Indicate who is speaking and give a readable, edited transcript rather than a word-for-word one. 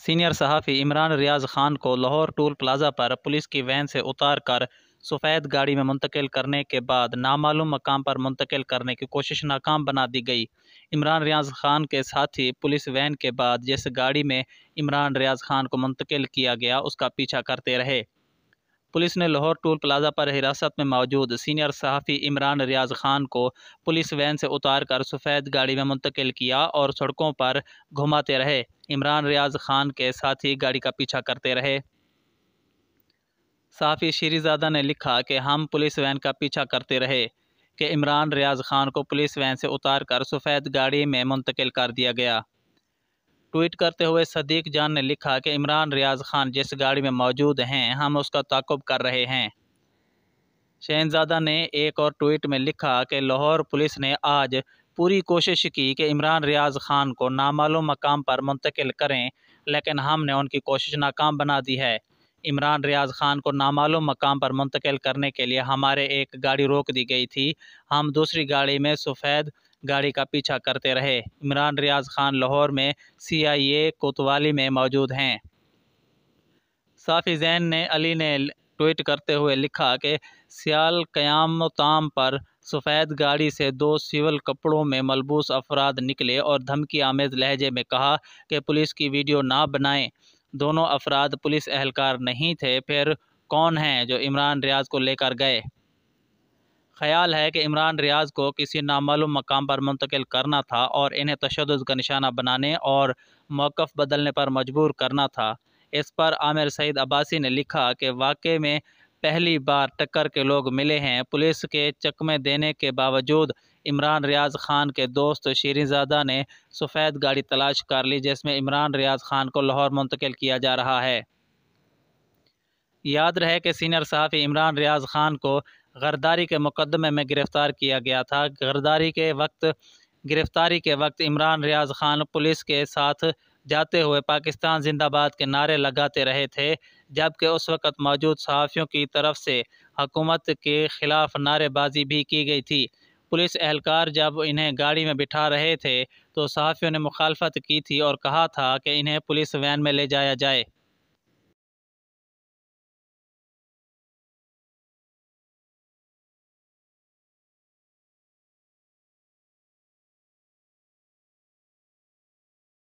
Speaker 1: Senior صحافی عمران ریاض خان کو Lahore tool plaza پر police کی وین سے اتار کر سفید گاڑی میں منتقل کرنے کے بعد نامعلوم مقام پر منتقل کرنے کی کوشش ناکام بنا دی گئی۔ عمران ریاض خان کے ساتھی پولیس وین کے بعد جس گاڑی میں عمران ریاض خان کو منتقل کیا گیا اس کا پیچھا کرتے رہے۔ پولیس نے لاہور ٹول پلازا پر حراست میں موجود سینئر صحافی عمران ریاض خان کو پولیس وین سے اتار کر سفید گاڑی میں منتقل کیا اور سڑکوں پر گھماتے رہے۔ عمران ریاض خان کے ساتھی گاڑی کا پیچھا کرتے رہے۔ صحافی شیری زادہ نے لکھا کہ ہم پولیس وین کا پیچھا کرتے رہے کہ عمران ریاض خان کو پولیس وین سے اتار کر سفید گاڑی میں منتقل کر دیا گیا۔ ٹویٹ کرتے ہوئے صدیق جان نے لکھا کہ عمران ریاض خان جس گاڑی میں موجود ہیں ہم اس کا تعاقب کر رہے ہیں۔ شہنزادہ نے ایک اور ٹویٹ میں لکھا کہ لاہور پولیس نے آج پوری کوشش کی کہ عمران ریاض خان کو نامعلوم مقام پر منتقل کریں لیکن ہم نے ان کی کوشش ناکام بنا دی ہے۔ عمران ریاض خان کو نامعلوم مقام پر منتقل کرنے کے لیے ہمارے ایک گاڑی روک دی گئی تھی، ہم دوسری گاڑی میں سفید گاڑی کا پیچھا کرتے رہے۔ عمران ریاض خان لاہور میں CIA کوتوالی میں موجود ہیں۔ صحافی زین علی نے ٹویٹ کرتے ہوئے لکھا کہ سیال قیام تام پر سفید گاڑی سے دو سول کپڑوں میں ملبوس افراد نکلے اور دھمکی آمیز لہجے میں کہا کہ پولیس کی ویڈیو نہ بنائیں۔ دونوں افراد پولیس اہلکار نہیں تھے، پھر کون ہیں جو عمران ریاض کو لے کر گئے؟ خیال ہے کہ عمران ریاض کو کسی نامعلوم مقام پر منتقل کرنا تھا اور انہیں تشدد کا نشانہ بنانے اور موقف بدلنے پر مجبور کرنا تھا۔ اس پر عامر سعید عباسی نے لکھا کہ واقعے میں پہلی بار ٹکر کے لوگ ملے ہیں۔ پولیس کے چکمے دینے کے باوجود عمران ریاض خان کے دوست شیریں زادہ نے سفید گاڑی تلاش کر لی جس میں عمران ریاض خان کو لاہور منتقل کیا جا رہا ہے۔ یاد رہے کہ سینئر صحافی عمران ریاض خان کو غداری کے مقدمے میں گرفتار کیا گیا تھا۔ گرفتاری کے وقت عمران ریاض خان پولیس کے ساتھ جاتے ہوئے پاکستان زندہ باد کے نعرے لگاتے رہے تھے، جبکہ اس وقت موجود صحافیوں کی طرف سے حکومت کے خلاف نعرے بازی بھی کی گئی تھی۔ پولیس اہلکار جب انہیں گاڑی میں بٹھا رہے تھے تو صحافیوں نے مخالفت کی تھی اور کہا تھا کہ انہیں پولیس وین میں لے جایا جائے۔